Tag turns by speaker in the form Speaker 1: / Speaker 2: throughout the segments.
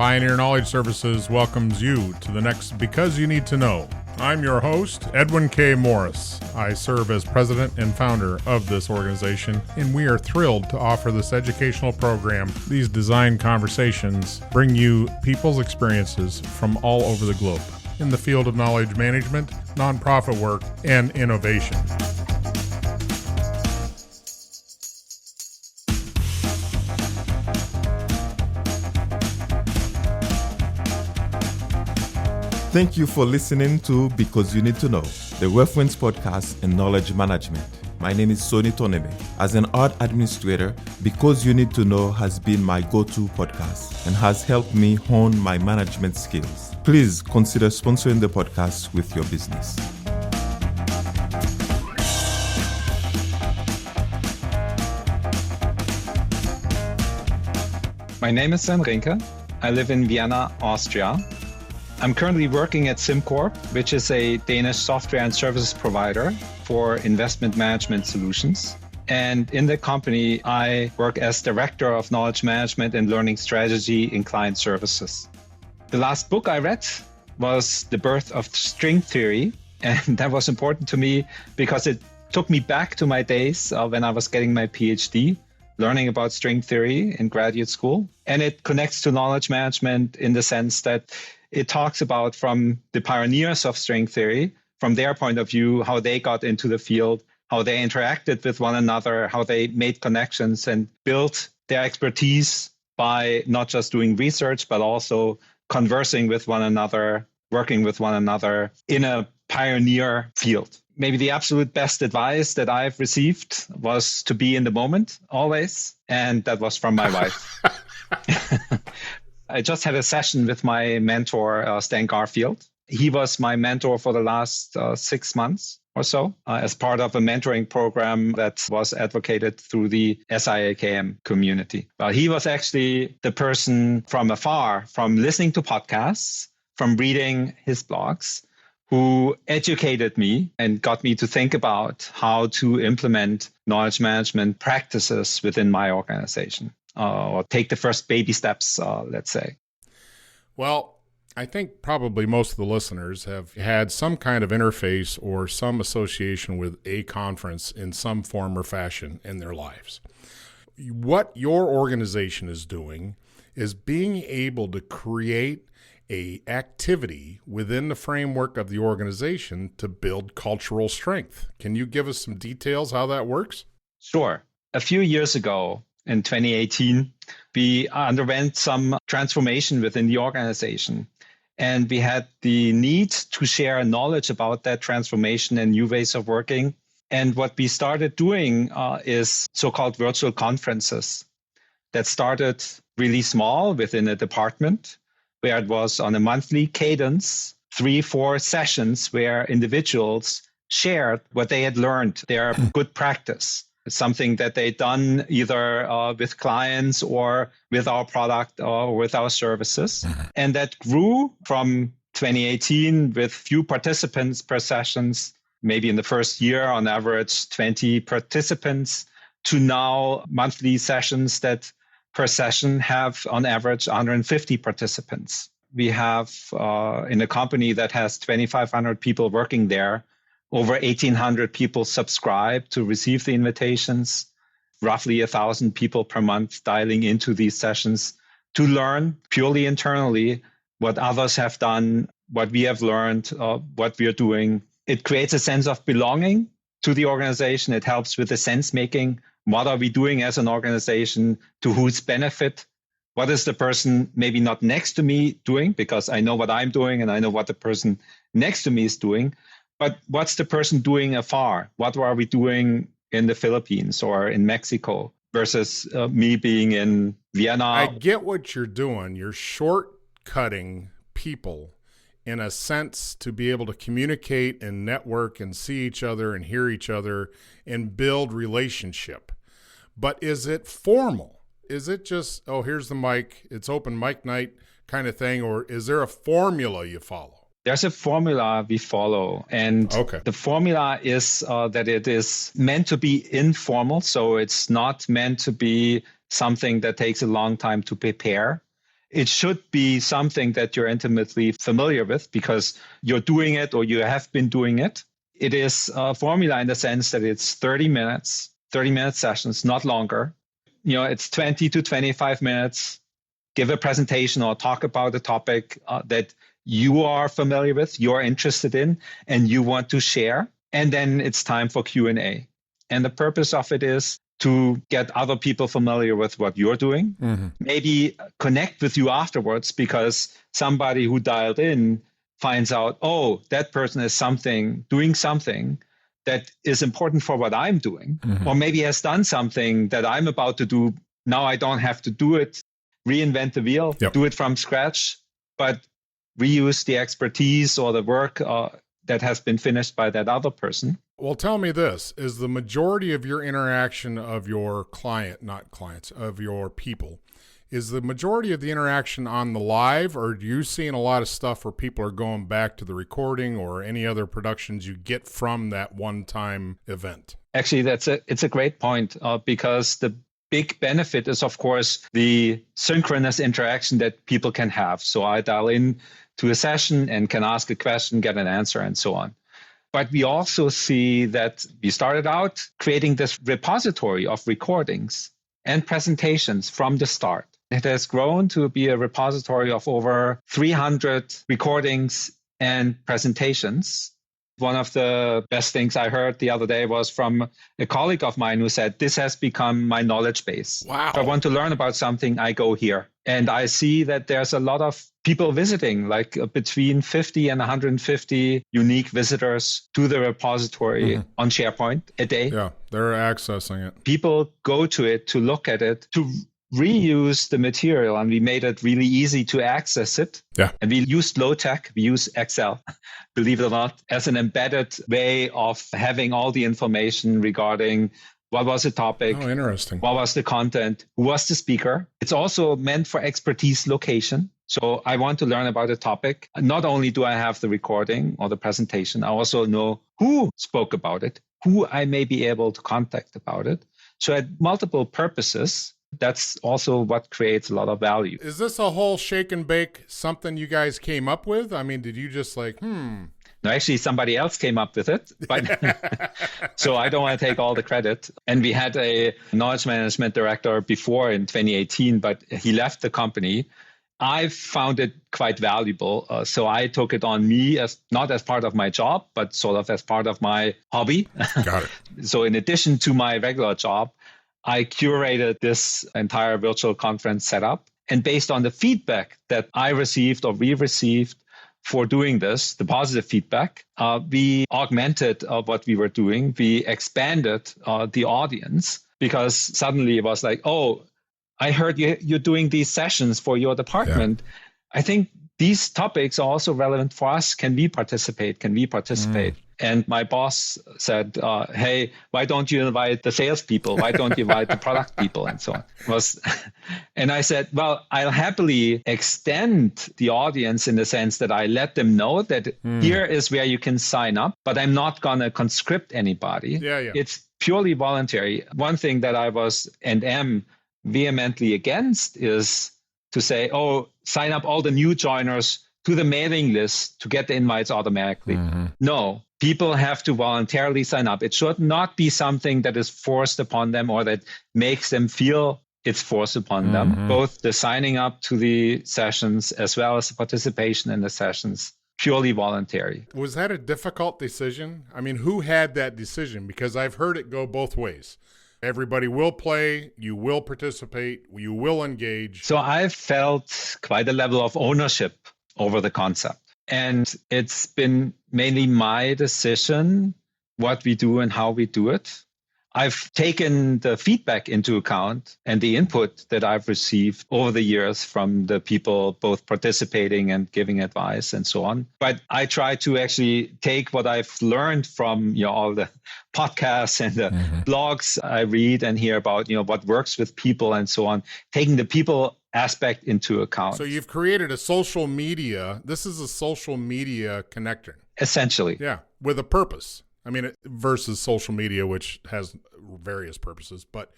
Speaker 1: Pioneer Knowledge Services welcomes you to the next Because You Need to Know. I'm your host, Edwin K. Morris. I serve as president and founder of this organization, and we are thrilled to offer this educational program. These design conversations bring you people's experiences from all over the globe in the field of knowledge management, nonprofit work, and innovation.
Speaker 2: Thank you for listening to Because You Need to Know, the reference podcast in knowledge management. My name is Soni Toneme. As an art administrator, Because You Need to Know has been my go-to podcast and has helped me hone my management skills. Please consider sponsoring the podcast with your business.
Speaker 3: My name is Sven Rinke. I live in Vienna, Austria. I'm currently working at SimCorp, which is a Danish software and services provider for investment management solutions. And in the company, I work as Director of Knowledge Management and Learning Strategy in Client Services. The last book I read was The Birth of String Theory. And that was important to me because it took me back to my days when I was getting my PhD, learning about string theory in graduate school. And it connects to knowledge management in the sense that it talks about from the pioneers of string theory, from their point of view, how they got into the field, how they interacted with one another, how they made connections and built their expertise by not just doing research, but also conversing with one another, working with one another in a pioneer field. Maybe the absolute best advice that I've received was to be in the moment always. And that was from my wife. I just had a session with my mentor, Stan Garfield. He was my mentor for the last 6 months or so as part of a mentoring program that was advocated through the SIAKM community. He was actually the person from afar, from listening to podcasts, from reading his blogs, who educated me and got me to think about how to implement knowledge management practices within my organization. Or take the first baby steps, let's say.
Speaker 1: Well, I think probably most of the listeners have had some kind of interface or some association with a conference in some form or fashion in their lives. What your organization is doing is being able to create a activity within the framework of the organization to build cultural strength. Can you give us some details how that works?
Speaker 3: Sure. A few years ago, in 2018, we underwent some transformation within the organization. And we had the need to share knowledge about that transformation and new ways of working. And what we started doing is so-called virtual conferences that started really small within a department, where it was on a monthly cadence, 3-4 sessions where individuals shared what they had learned, their good practice. Something that they'd done either with clients or with our product or with our services. And that grew from 2018 with few participants per sessions, maybe in the first year on average 20 participants, to now monthly sessions that per session have on average 150 participants. We have in a company that has 2,500 people working there, over 1,800 people subscribe to receive the invitations, roughly 1,000 people per month dialing into these sessions to learn purely internally what others have done, what we have learned, what we are doing. It creates a sense of belonging to the organization. It helps with the sense making. What are we doing as an organization? To whose benefit? What is the person maybe not next to me doing? Because I know what I'm doing and I know what the person next to me is doing. But what's the person doing afar? What are we doing in the Philippines or in Mexico versus me being in Vienna?
Speaker 1: I get what you're doing. You're shortcutting people in a sense to be able to communicate and network and see each other and hear each other and build relationship. But is it formal? Is it just, oh, here's the mic, it's open mic night kind of thing? Or is there a formula you follow?
Speaker 3: There's a formula we follow, and the formula is that it is meant to be informal. So it's not meant to be something that takes a long time to prepare. it should be something that you're intimately familiar with because you're doing it or you have been doing it. It is a formula in the sense that it's 30-minute sessions, not longer. It's 20 to 25 minutes. Give a presentation or talk about a topic that you are familiar with, you're interested in, and you want to share. And then it's time for Q&A. And the purpose of it is to get other people familiar with what you're doing, maybe connect with you afterwards because somebody who dialed in finds out, oh, that person is doing something that is important for what I'm doing, or maybe has done something that I'm about to do. Now I don't have to do it, reinvent the wheel, do it from scratch, but reuse the expertise or the work that has been finished by that other person.
Speaker 1: Well, tell me this, is the majority of your interaction of your of your people, is the majority of the interaction on the live, or are you seeing a lot of stuff where people are going back to the recording or any other productions you get from that one-time event?
Speaker 3: Actually, it's a great point because the big benefit is, of course, the synchronous interaction that people can have. So I dial in to a session and can ask a question, get an answer, and so on. But we also see that we started out creating this repository of recordings and presentations from the start. It has grown to be a repository of over 300 recordings and presentations. One of the best things I heard the other day was from a colleague of mine who said, this has become my knowledge base.
Speaker 1: Wow.
Speaker 3: If I want to learn about something, I go here. And I see that there's a lot of people visiting, like between 50 and 150 unique visitors to the repository on SharePoint a day.
Speaker 1: Yeah, they're accessing it.
Speaker 3: People go to it to look at it, to reuse the material, and we made it really easy to access it.
Speaker 1: Yeah.
Speaker 3: And we used low tech, we use Excel, believe it or not, as an embedded way of having all the information regarding what was the topic,
Speaker 1: oh, interesting,
Speaker 3: what was the content, who was the speaker. It's also meant for expertise location. So I want to learn about a topic. Not only do I have the recording or the presentation, I also know who spoke about it, who I may be able to contact about it. So at multiple purposes, that's also what creates a lot of value.
Speaker 1: Is this a whole shake and bake, something you guys came up with? I mean, did you just
Speaker 3: No, actually, somebody else came up with it. But so I don't want to take all the credit. And we had a knowledge management director before in 2018, but he left the company. I found it quite valuable. So I took it on me as not as part of my job, but sort of as part of my hobby.
Speaker 1: Got it.
Speaker 3: So in addition to my regular job, I curated this entire virtual conference setup. And based on the feedback that I received or we received for doing this, the positive feedback, we augmented what we were doing. We expanded the audience because suddenly it was like, oh, I heard you're doing these sessions for your department. Yeah. I think these topics are also relevant for us. Can we participate? And my boss said, hey, why don't you invite the salespeople? Why don't you invite the product people? And so on. And I said, well, I'll happily extend the audience in the sense that I let them know that here is where you can sign up, but I'm not going to conscript anybody.
Speaker 1: Yeah.
Speaker 3: It's purely voluntary. One thing that I was and am vehemently against is to say, oh, sign up all the new joiners to the mailing list to get the invites automatically. No, people have to voluntarily sign up. It should not be something that is forced upon them or that makes them feel it's forced upon them. Both the signing up to the sessions as well as the participation in the sessions, purely voluntary.
Speaker 1: Was that a difficult decision? I mean, who had that decision? Because I've heard it go both ways. Everybody will play, you will participate, you will engage.
Speaker 3: So I've felt quite a level of ownership over the concept. And it's been mainly my decision what we do and how we do it. I've taken the feedback into account and the input that I've received over the years from the people both participating and giving advice and so on. But I try to actually take what I've learned from all the podcasts and the blogs I read and hear about what works with people and so on, taking the people aspect into account.
Speaker 1: So you've created a social media. This is a social media connector.
Speaker 3: Essentially.
Speaker 1: Yeah, with a purpose. I mean, versus social media, which has various purposes, but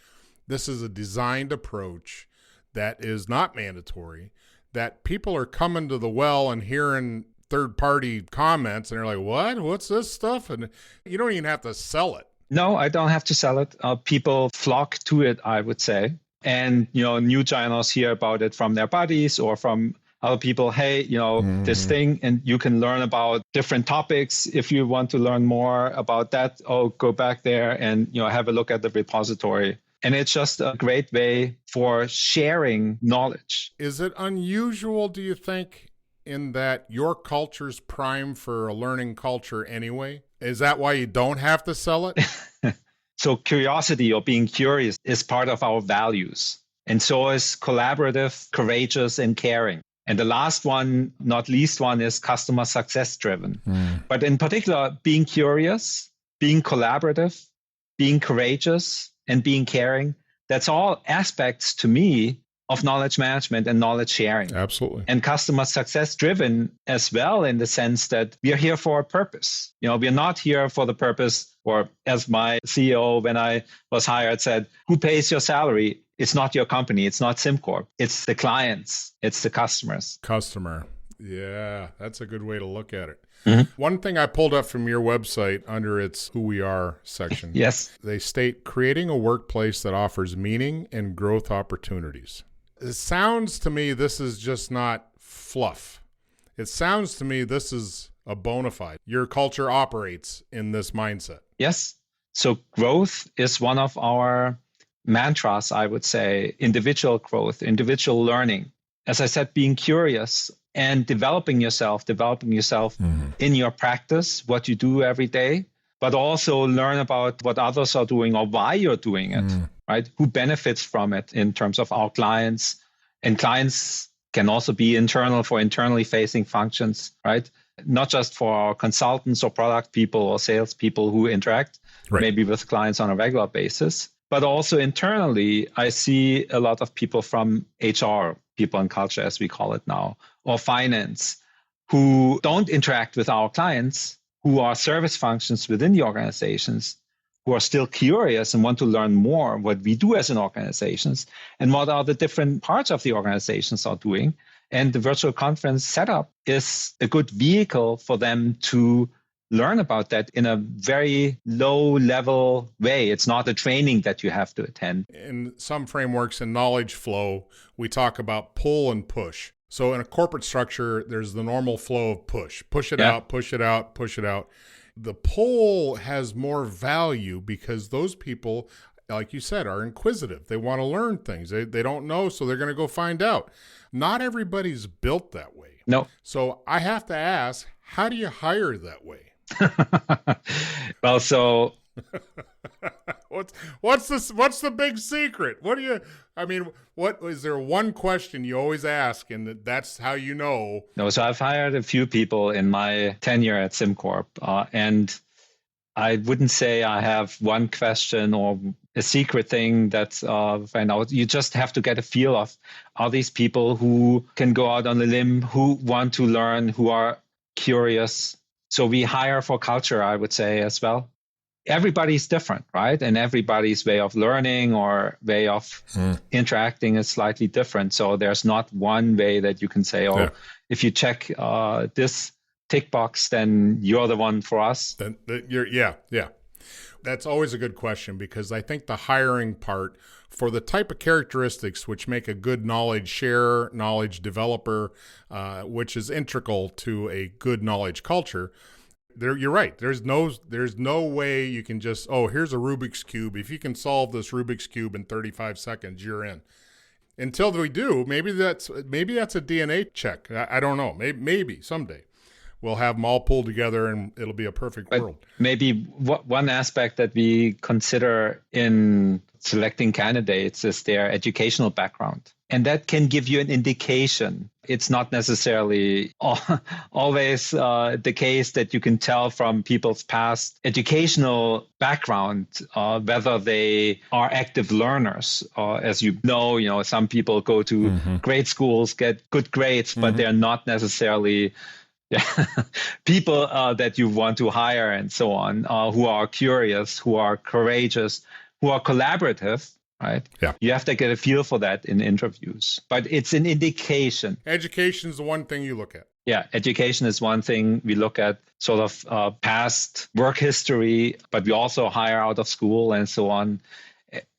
Speaker 1: this is a designed approach that is not mandatory, that people are coming to the well and hearing third-party comments, and they're like, what? What's this stuff? And you don't even have to sell it.
Speaker 3: No, I don't have to sell it. People flock to it, I would say. And, new joiners hear about it from their buddies or from other people. Hey, this thing, and you can learn about different topics. If you want to learn more about that, go back there and, have a look at the repository. And it's just a great way for sharing knowledge.
Speaker 1: Is it unusual, do you think, in that your culture's prime for a learning culture anyway? Is that why you don't have to sell it?
Speaker 3: So curiosity or being curious is part of our values. And so is collaborative, courageous, and caring. And the last one, not least one, is customer success driven. But in particular, being curious, being collaborative, being courageous, and being caring, that's all aspects to me of knowledge management and knowledge sharing.
Speaker 1: Absolutely.
Speaker 3: And customer success driven as well, in the sense that we are here for a purpose. We're not here for the purpose, or as my CEO, when I was hired, said, who pays your salary? It's not your company. It's not SimCorp. It's the clients. It's the customers.
Speaker 1: Customer. Yeah, that's a good way to look at it.
Speaker 3: Mm-hmm.
Speaker 1: One thing I pulled up from your website under its Who We Are section.
Speaker 3: Yes.
Speaker 1: They state creating a workplace that offers meaning and growth opportunities. It sounds to me this is just not fluff. It sounds to me this is a bona fide. Your culture operates in this mindset.
Speaker 3: Yes. So growth is one of our mantras, I would say. Individual growth, individual learning. As I said, being curious and developing yourself in your practice, what you do every day, but also learn about what others are doing or why you're doing it, right? Who benefits from it in terms of our clients. And clients can also be internal for internally facing functions, right? Not just for our consultants or product people or sales people who interact maybe with clients on a regular basis. But also internally, I see a lot of people from HR, people and culture, as we call it now, or finance, who don't interact with our clients, who are service functions within the organizations, who are still curious and want to learn more what we do as an organizations and what are the different parts of the organizations are doing. And the virtual conference setup is a good vehicle for them to learn about that in a very low level way. It's not a training that you have to attend.
Speaker 1: In some frameworks in knowledge flow, we talk about pull and push. So in a corporate structure, there's the normal flow of push. Push it out, push it out, push it out. The pull has more value because those people, like you said, are inquisitive. They want to learn things. They don't know, so they're going to go find out. Not everybody's built that way.
Speaker 3: No.
Speaker 1: So I have to ask, how do you hire that way?
Speaker 3: Well, so
Speaker 1: what's the big secret? What is there one question you always ask and that's how you know?
Speaker 3: No, so I've hired a few people in my tenure at SimCorp, and I wouldn't say I have one question or a secret thing that's find out. You just have to get a feel of, are these people who can go out on a limb, who want to learn, who are curious. So we hire for culture, I would say, as well. Everybody's different, right? And everybody's way of learning or way of interacting is slightly different. So there's not one way that you can say, if you check this tick box, then you're the one for us.
Speaker 1: Then you're. That's always a good question, because I think the hiring part for the type of characteristics which make a good knowledge sharer, knowledge developer, which is integral to a good knowledge culture. You're right. There's no way you can just, here's a Rubik's Cube. If you can solve this Rubik's Cube in 35 seconds, you're in. Until we do, maybe that's a DNA check. I don't know. Maybe someday we'll have them all pulled together and it'll be a perfect world.
Speaker 3: Maybe one aspect that we consider in selecting candidates is their educational background. And that can give you an indication. It's not necessarily always the case that you can tell from people's past educational background whether they are active learners. As you know, some people go to grade schools, get good grades, but they're not necessarily people that you want to hire and so on, who are curious, who are courageous, who are collaborative. right?
Speaker 1: Yeah.
Speaker 3: You have to get a feel for that in interviews, but it's an indication.
Speaker 1: Education is the one thing you look at.
Speaker 3: Yeah, education is one thing. We look at sort of past work history, but we also hire out of school and so on.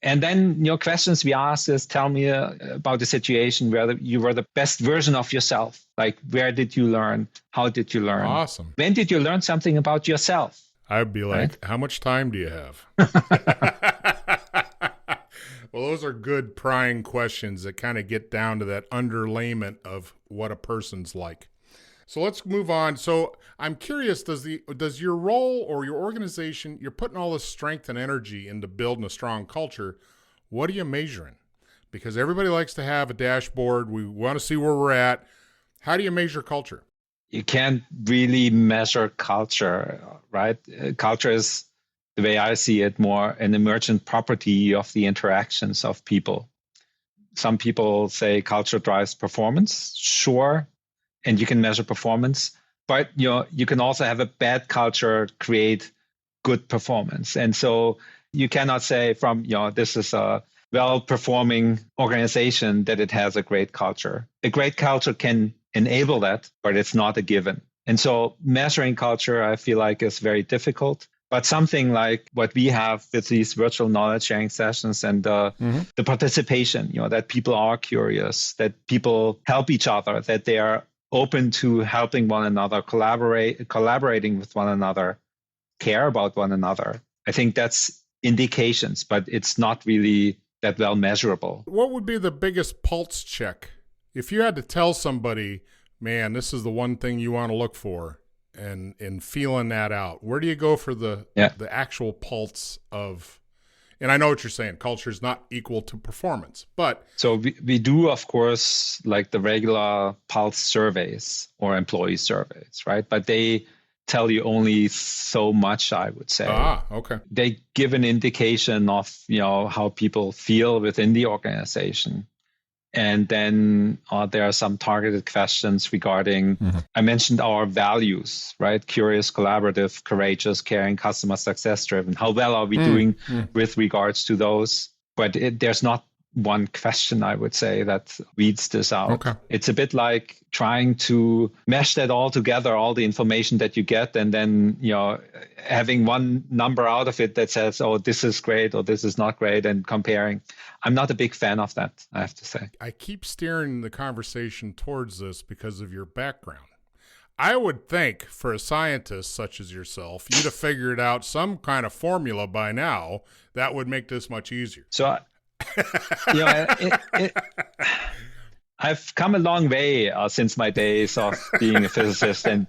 Speaker 3: And then, questions we ask is, tell me about the situation where you were the best version of yourself. Like, where did you learn? How did you learn?
Speaker 1: Awesome.
Speaker 3: When did you learn something about yourself?
Speaker 1: I'd be like, How much time do you have? Well, those are good prying questions that kind of get down to that underlayment of what a person's like. So let's move on. So I'm curious, does your role or your organization, you're putting all this strength and energy into building a strong culture. What are you measuring? Because everybody likes to have a dashboard. We want to see where we're at. How do you measure culture?
Speaker 3: You can't really measure culture, right? Culture is, the way I see it, more an emergent property of the interactions of people. Some people say culture drives performance. Sure. And you can measure performance, but you can also have a bad culture create good performance. And so you cannot say from this is a well-performing organization that it has a great culture. A great culture can enable that, but it's not a given. And so measuring culture, I feel like, is very difficult. But something like what we have with these virtual knowledge sharing sessions and the participation, that people are curious, that people help each other, that they are open to helping one another, collaborating with one another, care about one another. I think that's indications, but it's not really that well measurable.
Speaker 1: What would be the biggest pulse check? If you had to tell somebody, man, this is the one thing you want to look for, and feeling that out, where do you go for the actual pulse of? And I know what you're saying. Culture is not equal to performance, but
Speaker 3: so we do, of course, like the regular pulse surveys or employee surveys, right? But they tell you only so much, I would say.
Speaker 1: Okay.
Speaker 3: They give an indication of how people feel within the organization. And then there are some targeted questions regarding, I mentioned our values, right? Curious, collaborative, courageous, caring, customer success driven. How well are we doing with regards to those? But there's not one question, I would say, that weeds this out.
Speaker 1: Okay.
Speaker 3: It's a bit like trying to mesh that all together, all the information that you get, and then having one number out of it that says, oh, this is great or this is not great, and comparing. I'm not a big fan of that, I have to say.
Speaker 1: I keep steering the conversation towards this because of your background. I would think for a scientist such as yourself, you'd have figured out some kind of formula by now that would make this much easier.
Speaker 3: So I've come a long way since my days of being a physicist and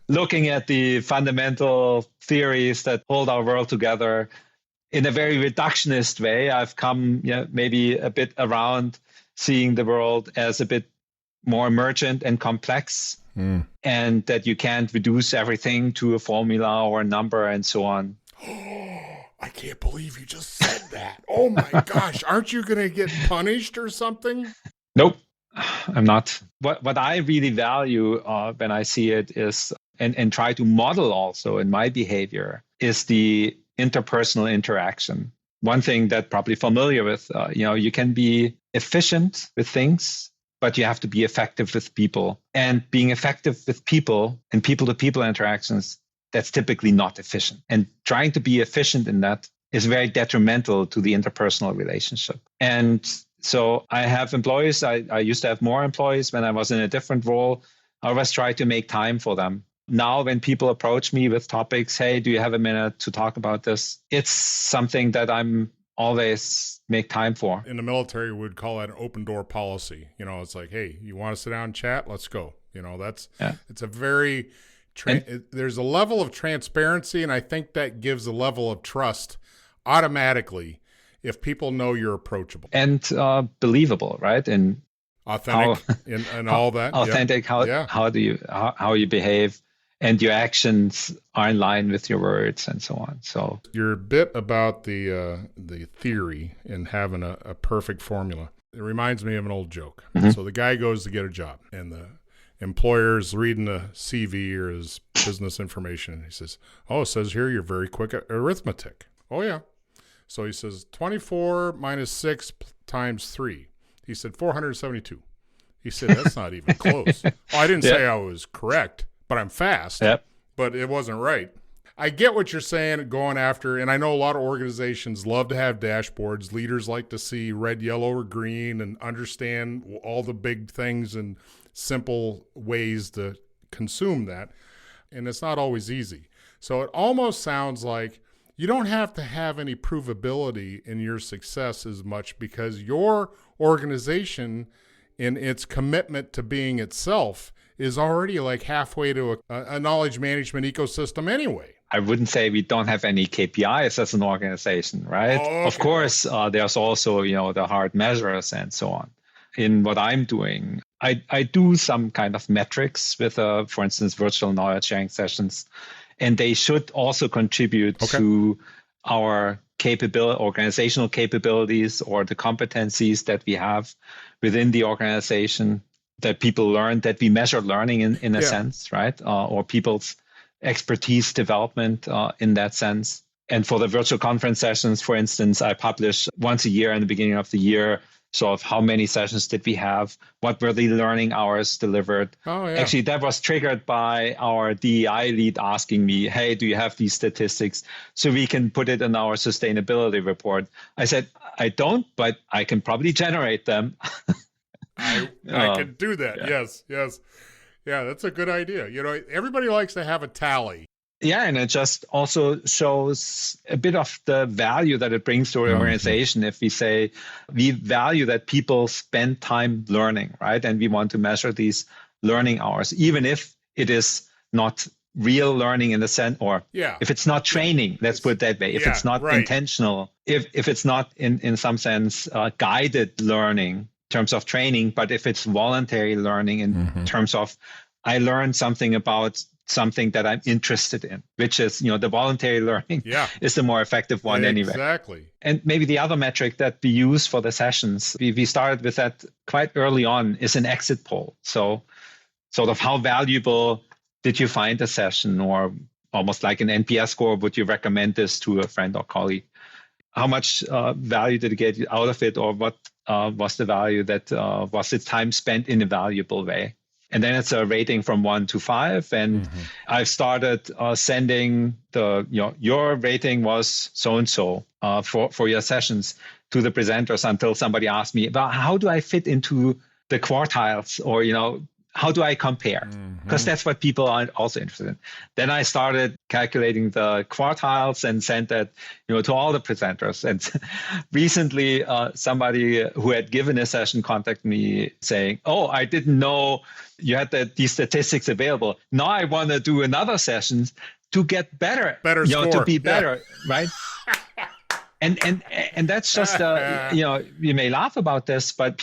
Speaker 3: looking at the fundamental theories that hold our world together in a very reductionist way. I've come maybe a bit around seeing the world as a bit more emergent and complex, and that you can't reduce everything to a formula or a number and so on.
Speaker 1: I can't believe you just said that. Oh my gosh. Aren't you going to get punished or something?
Speaker 3: Nope, I'm not. What I really value when I see it is, and try to model also in my behavior, is the interpersonal interaction. One thing that probably familiar with, you can be efficient with things, but you have to be effective with people. And being effective with people and people-to-people interactions, that's typically not efficient. And trying to be efficient in that is very detrimental to the interpersonal relationship. And so I have employees. I used to have more employees when I was in a different role. I always try to make time for them. Now, when people approach me with topics, hey, do you have a minute to talk about this? It's something that I'm always make time for.
Speaker 1: In the military, we would call that an open door policy. It's like, hey, you want to sit down and chat? Let's go. It's a very, there's a level of transparency, and I think that gives a level of trust automatically if people know you're approachable.
Speaker 3: And believable, right? And
Speaker 1: authentic and all that.
Speaker 3: Authentic, how you behave, and your actions are in line with your words and so on. So
Speaker 1: your bit about the theory and having a perfect formula, it reminds me of an old joke. So the guy goes to get a job, and the employer's reading the CV or his business information, and he says, oh, it says here you're very quick at arithmetic. Oh, yeah. So he says 24 minus 6 times 3. He said 472. He said, that's not even close. Well, I didn't say I was correct, but I'm fast.
Speaker 3: Yep.
Speaker 1: But it wasn't right. I get what you're saying, going after, and I know a lot of organizations love to have dashboards. Leaders like to see red, yellow, or green and understand all the big things and simple ways to consume that. And it's not always easy. So it almost sounds like you don't have to have any provability in your success as much, because your organization in its commitment to being itself is already like halfway to a knowledge management ecosystem anyway.
Speaker 3: I wouldn't say we don't have any KPIs as an organization, right?
Speaker 1: Oh, okay.
Speaker 3: Of course, there's also, the hard measures and so on. In what I'm doing, I do some kind of metrics with, for instance, virtual knowledge sharing sessions, and they should also contribute to our organizational capabilities or the competencies that we have within the organization, that people learn, that we measure learning in a sense, right? Or people's expertise development in that sense. And for the virtual conference sessions, for instance, I publish once a year in the beginning of the year, sort of how many sessions did we have? What were the learning hours delivered?
Speaker 1: Oh, yeah.
Speaker 3: Actually, that was triggered by our DEI lead asking me, hey, do you have these statistics so we can put it in our sustainability report? I said, I don't, but I can probably generate them.
Speaker 1: I could do that. Yeah. Yes. Yeah, that's a good idea. Everybody likes to have a tally.
Speaker 3: Yeah, and it just also shows a bit of the value that it brings to an organization. If we say we value that people spend time learning, right? And we want to measure these learning hours, even if it is not real learning in the sense, or if it's not training, let's put it that way. If it's not intentional, if it's not in some sense guided learning in terms of training, but if it's voluntary learning in terms of I learned something about something that I'm interested in, which is, the voluntary learning is the more effective one anyway.
Speaker 1: Exactly.
Speaker 3: And maybe the other metric that we use for the sessions, we started with that quite early on, is an exit poll. So sort of how valuable did you find a session, or almost like an NPS score, would you recommend this to a friend or colleague? How much value did you get out of it, or what was the value that was its time spent in a valuable way? And then it's a rating from 1 to 5. And I've started sending your rating was so-and-so for your sessions to the presenters, until somebody asked me, well, how do I fit into the quartiles? Or, how do I compare? Because that's what people are also interested in. Then I started calculating the quartiles and sent that, to all the presenters. And recently, somebody who had given a session contacted me saying, "Oh, I didn't know you had these statistics available. Now I want to do another session to get better
Speaker 1: score.
Speaker 3: To be better, right?" And that's just, you may laugh about this, but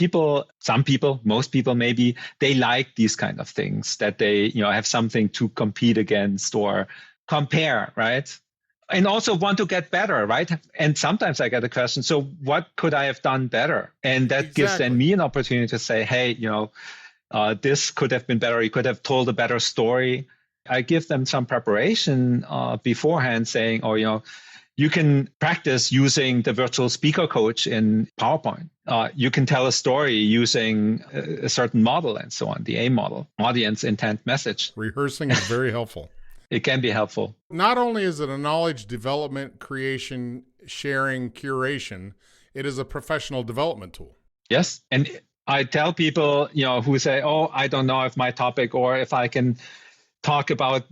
Speaker 3: most people maybe, they like these kind of things, that they, have something to compete against or compare, right? And also want to get better, right? And sometimes I get a question, so what could I have done better? And that gives then me an opportunity to say, hey, this could have been better. You could have told a better story. I give them some preparation beforehand, saying, you can practice using the virtual speaker coach in PowerPoint. You can tell a story using a certain model and so on, the A model, audience, intent, message.
Speaker 1: Rehearsing is very helpful.
Speaker 3: It can be helpful.
Speaker 1: Not only is it a knowledge development, creation, sharing, curation, it is a professional development tool.
Speaker 3: Yes. And I tell people, who say, oh, I don't know if my topic or if I can talk about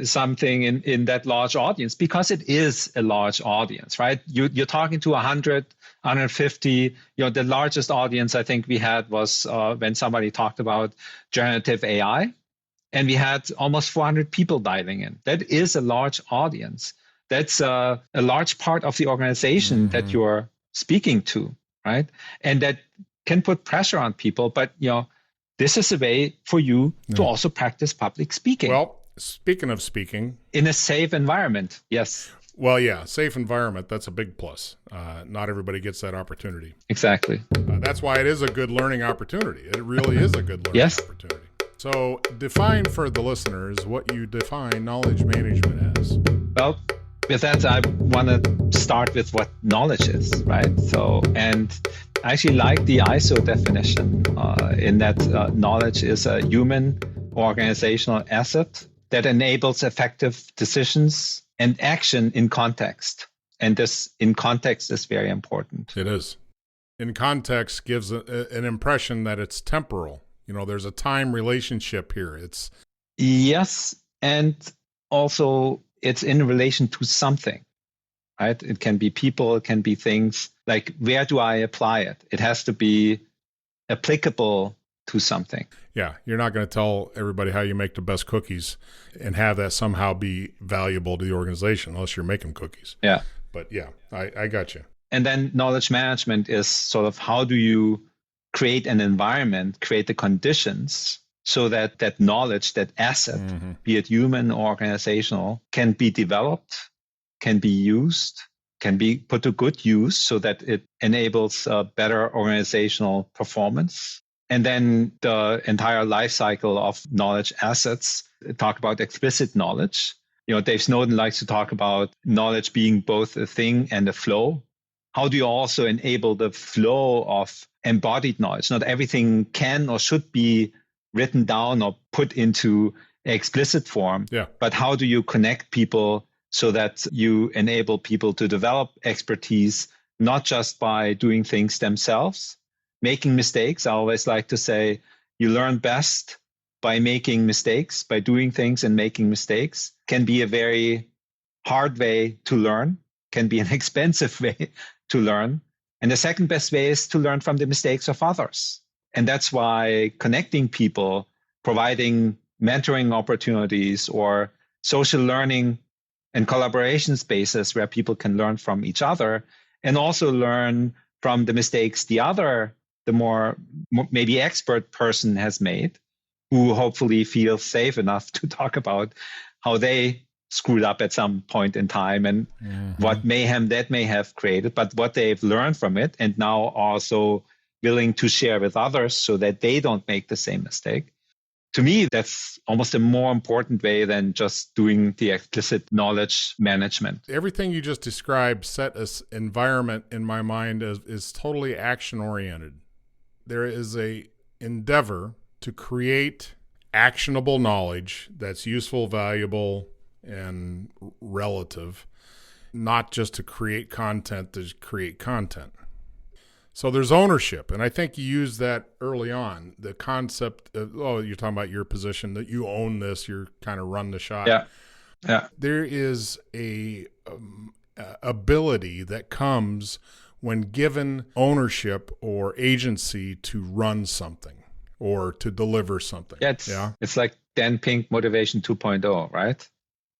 Speaker 3: something in that large audience, because it is a large audience, right? You're talking to 100, 150. The largest audience I think we had was when somebody talked about generative AI, and we had almost 400 people dialing in. That is a large audience. That's a large part of the organization that you're speaking to, right? And that can put pressure on people, but this is a way for you to also practice public speaking.
Speaker 1: Well, speaking of speaking.
Speaker 3: In a safe environment, yes.
Speaker 1: Well, yeah, safe environment, that's a big plus. Not everybody gets that opportunity.
Speaker 3: Exactly.
Speaker 1: That's why it is a good learning opportunity. It really is a good learning opportunity. So define for the listeners what you define knowledge management as.
Speaker 3: Well, With that, I want to start with what knowledge is, right? So, and I actually like the ISO definition in that knowledge is a human organizational asset that enables effective decisions and action in context. And this in context is very important.
Speaker 1: It is. In context gives an impression that it's temporal. There's a time relationship here.
Speaker 3: Yes, and also it's in relation to something, right? It can be people, it can be things. Like, where do I apply it? It has to be applicable to something.
Speaker 1: Yeah, you're not going to tell everybody how you make the best cookies and have that somehow be valuable to the organization unless you're making cookies.
Speaker 3: Yeah.
Speaker 1: But yeah, I got you.
Speaker 3: And then knowledge management is sort of how do you create an environment, create the conditions so that that knowledge, that asset, be it human or organizational, can be developed, can be used, can be put to good use so that it enables a better organizational performance. And then the entire life cycle of knowledge assets, talk about explicit knowledge. Dave Snowden likes to talk about knowledge being both a thing and a flow. How do you also enable the flow of embodied knowledge? Not everything can or should be written down or put into explicit form, but how do you connect people so that you enable people to develop expertise, not just by doing things themselves, making mistakes. I always like to say you learn best by making mistakes, by doing things and making mistakes. Can be a very hard way to learn, can be an expensive way to learn. And the second best way is to learn from the mistakes of others. And that's why connecting people, providing mentoring opportunities or social learning and collaboration spaces where people can learn from each other and also learn from the mistakes the more maybe expert person has made, who hopefully feels safe enough to talk about how they screwed up at some point in time and what mayhem that may have created, but what they've learned from it and now also willing to share with others so that they don't make the same mistake. To me, that's almost a more important way than just doing the explicit knowledge management.
Speaker 1: Everything you just described set an environment in my mind is totally action-oriented. There is a endeavor to create actionable knowledge that's useful, valuable, and relative, not just to create content to create content. So there's ownership, and I think you used that early on, the concept of, you're talking about your position, that you own this, you're kind of run the shop.
Speaker 3: Yeah.
Speaker 1: There is a ability that comes when given ownership or agency to run something or to deliver something.
Speaker 3: It's like Dan Pink Motivation 2.0, right?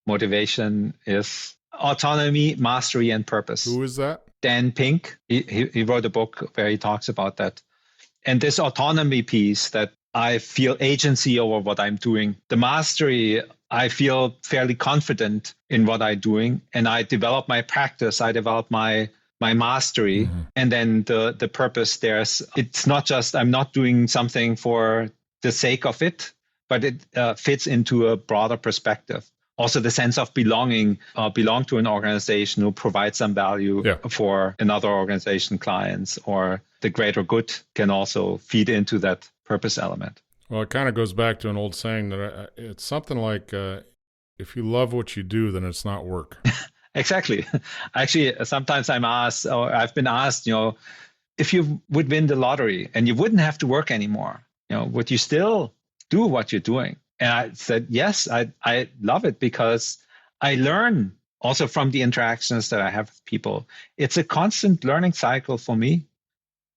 Speaker 3: Motivation is autonomy, mastery, and purpose.
Speaker 1: Who is that?
Speaker 3: Dan Pink. He wrote a book where he talks about that. And this autonomy piece, that I feel agency over what I'm doing. The mastery, I feel fairly confident in what I'm doing. And I develop my practice. I develop my mastery. And then the purpose, it's not just I'm not doing something for the sake of it, but it fits into a broader perspective. Also, the sense of belong to an organization who provides some value for another organization, clients, or the greater good can also feed into that purpose element.
Speaker 1: Well, it kind of goes back to an old saying that it's something like, if you love what you do, then it's not work.
Speaker 3: Exactly. Actually, sometimes I've been asked, if you would win the lottery and you wouldn't have to work anymore, would you still do what you're doing? And I said, yes, I love it because I learn also from the interactions that I have with people. It's a constant learning cycle for me.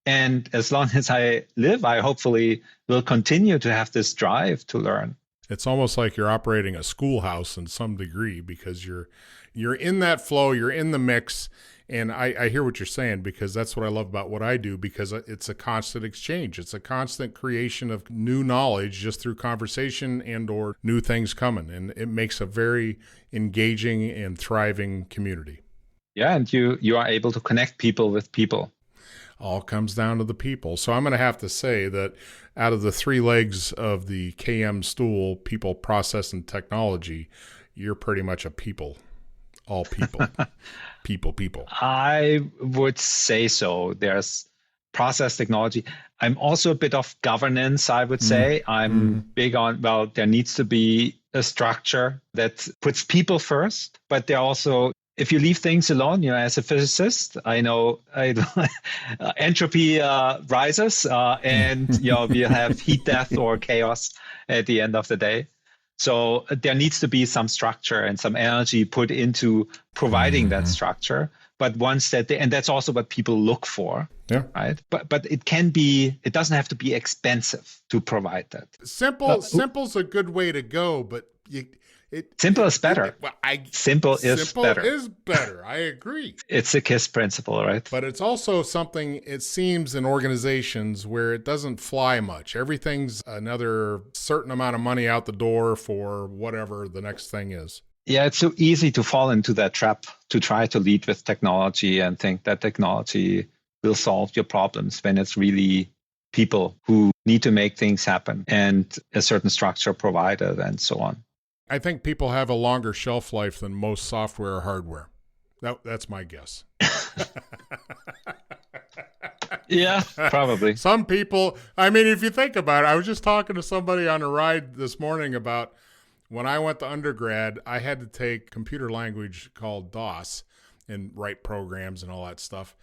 Speaker 3: And as long as I live, I hopefully will continue to have this drive to learn.
Speaker 1: It's almost like you're operating a schoolhouse in some degree because you're in that flow, you're in the mix. And I hear what you're saying, because that's what I love about what I do, because it's a constant exchange. It's a constant creation of new knowledge just through conversation and or new things coming. And it makes a very engaging and thriving community.
Speaker 3: Yeah, and you are able to connect people with people.
Speaker 1: All comes down to the people. So I'm going to have to say that out of the three legs of the KM stool, people, process, and technology, you're pretty much a people all people? People.
Speaker 3: I would say so. There's process technology. I'm also a bit of governance, I would say. I'm big on, well, there needs to be a structure that puts people first, but there also, if you leave things alone, as a physicist, I know entropy rises and, we'll have heat death or chaos at the end of the day. So there needs to be some structure and some energy put into providing that structure. But once that, and that's also what people look for, right? But it doesn't have to be expensive to provide that.
Speaker 1: Simple's a good way to go, but
Speaker 3: simple is better. Simple is
Speaker 1: better. I agree.
Speaker 3: It's a KISS principle, right?
Speaker 1: But it's also something, it seems, in organizations where it doesn't fly much. Everything's another certain amount of money out the door for whatever the next thing is.
Speaker 3: Yeah, it's so easy to fall into that trap to try to lead with technology and think that technology will solve your problems when it's really people who need to make things happen and a certain structure provided and so on.
Speaker 1: I think people have a longer shelf life than most software or hardware. That's my guess.
Speaker 3: Yeah, probably.
Speaker 1: Some people, if you think about it, I was just talking to somebody on a ride this morning about when I went to undergrad, I had to take computer language called DOS and write programs and all that stuff.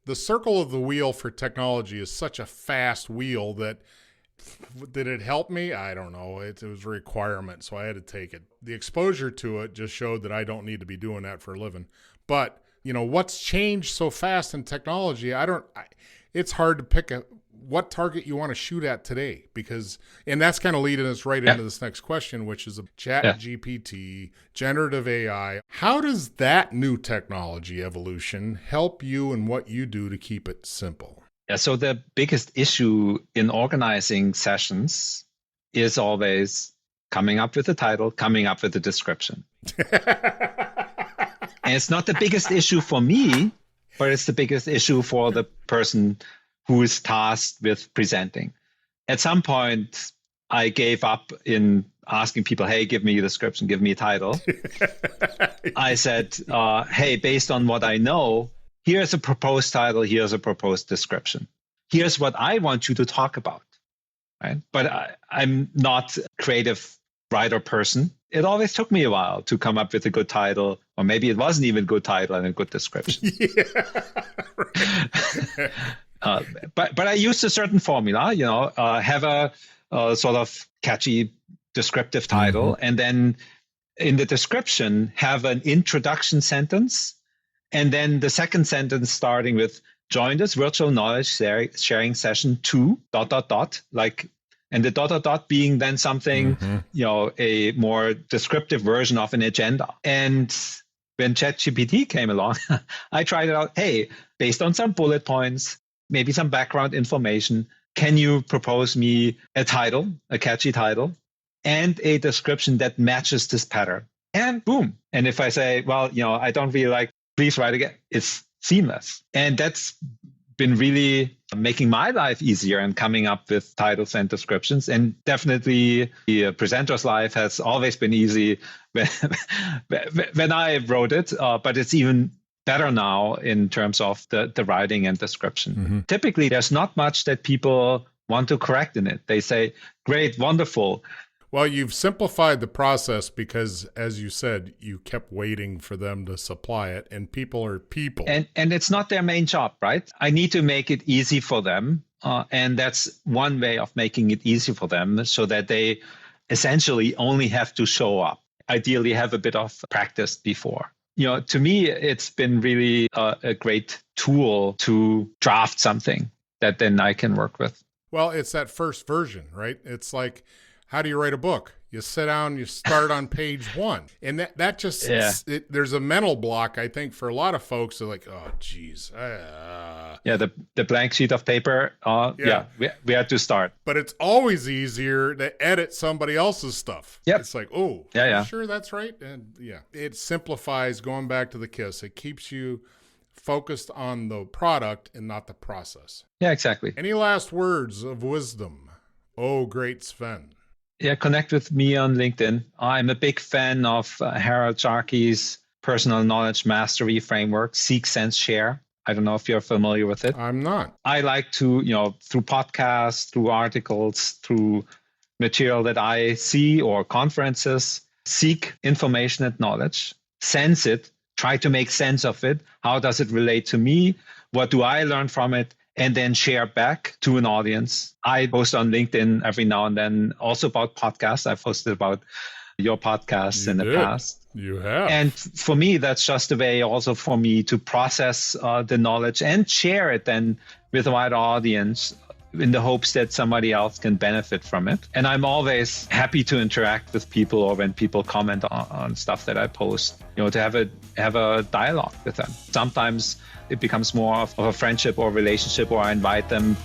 Speaker 1: The circle of the wheel for technology is such a fast wheel that, did it help me? I don't know. It was a requirement, so I had to take it. The exposure to it just showed that I don't need to be doing that for a living. But, what's changed so fast in technology, it's hard to pick what target you want to shoot at today, and that's kind of leading us right into this next question, which is ChatGPT, generative AI. How does that new technology evolution help you in what you do to keep it simple?
Speaker 3: Yeah, so the biggest issue in organizing sessions is always coming up with a title, coming up with a description. And it's not the biggest issue for me, but it's the biggest issue for the person who is tasked with presenting. At some point, I gave up in asking people, hey, give me a description, give me a title. I said, hey, based on what I know, here's a proposed title, here's a proposed description. Here's what I want you to talk about, right? But I'm not a creative writer person. It always took me a while to come up with a good title, or maybe it wasn't even a good title and a good description. But I used a certain formula, have a sort of catchy descriptive title, and then in the description have an introduction sentence, and then the second sentence starting with join this virtual knowledge sharing session to ... and the ... being then something, a more descriptive version of an agenda. And when ChatGPT came along, I tried it out. Hey, based on some bullet points, maybe some background information, can you propose me a title, a catchy title, and a description that matches this pattern? And boom. And if I say, well, I don't really like, please write again, it's seamless. And that's been really making my life easier and coming up with titles and descriptions. And definitely the presenter's life has always been easy when I wrote it, but it's even better now in terms of the writing and description. Typically, there's not much that people want to correct in it. They say, great, wonderful.
Speaker 1: Well, you've simplified the process because, as you said, you kept waiting for them to supply it, and people are people.
Speaker 3: And it's not their main job, right? I need to make it easy for them. And that's one way of making it easy for them so that they essentially only have to show up. Ideally, have a bit of practice before. To me, it's been really a great tool to draft something that then I can work with.
Speaker 1: Well, it's that first version, right? It's like, how do you write a book? You sit down, you start on page 1. And that just, there's a mental block, I think, for a lot of folks. They're like, oh, geez.
Speaker 3: The blank sheet of paper, we had to start.
Speaker 1: But it's always easier to edit somebody else's stuff.
Speaker 3: Yep.
Speaker 1: It's like, oh, sure that's right? And it simplifies, going back to the KISS. It keeps you focused on the product and not the process.
Speaker 3: Yeah, exactly.
Speaker 1: Any last words of wisdom? Oh, great Sven.
Speaker 3: Yeah, connect with me on LinkedIn. I'm a big fan of Harold Sharkey's personal knowledge mastery framework, Seek, Sense, Share. I don't know if you're familiar with it.
Speaker 1: I'm not.
Speaker 3: I like to, through podcasts, through articles, through material that I see or conferences, seek information and knowledge, sense it, try to make sense of it. How does it relate to me? What do I learn from it? And then share back to an audience. I post on LinkedIn every now and then also about podcasts. I've posted about your podcasts in the past.
Speaker 1: You have.
Speaker 3: And for me, that's just a way also for me to process the knowledge and share it then with a wider audience in the hopes that somebody else can benefit from it. And I'm always happy to interact with people, or when people comment on stuff that I post, to have a dialogue with them. Sometimes it becomes more of a friendship or relationship, or I invite them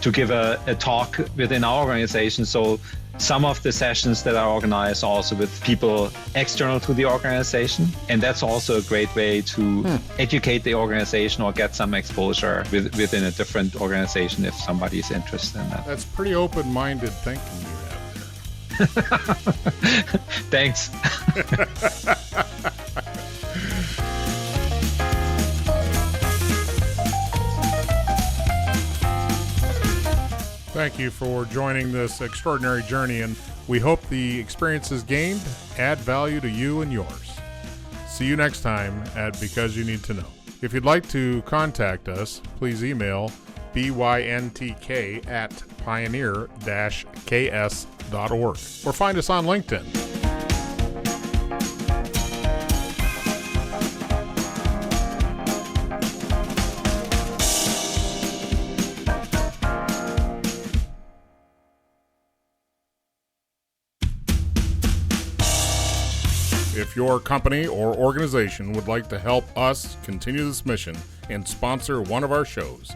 Speaker 3: to give a talk within our organization. So some of the sessions that I organize are also with people external to the organization. And that's also a great way to educate the organization or get some exposure within a different organization if somebody's interested in that.
Speaker 1: That's pretty open-minded thinking you have there.
Speaker 3: Thanks.
Speaker 1: Thank you for joining this extraordinary journey, and we hope the experiences gained add value to you and yours. See you next time at Because You Need to Know. If you'd like to contact us, please email byntk@pioneer-ks.org or find us on LinkedIn. If your company or organization would like to help us continue this mission and sponsor one of our shows,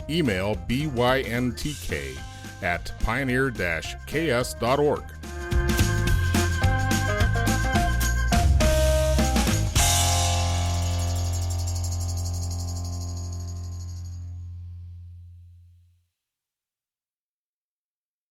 Speaker 1: email byntk@pioneer-ks.org.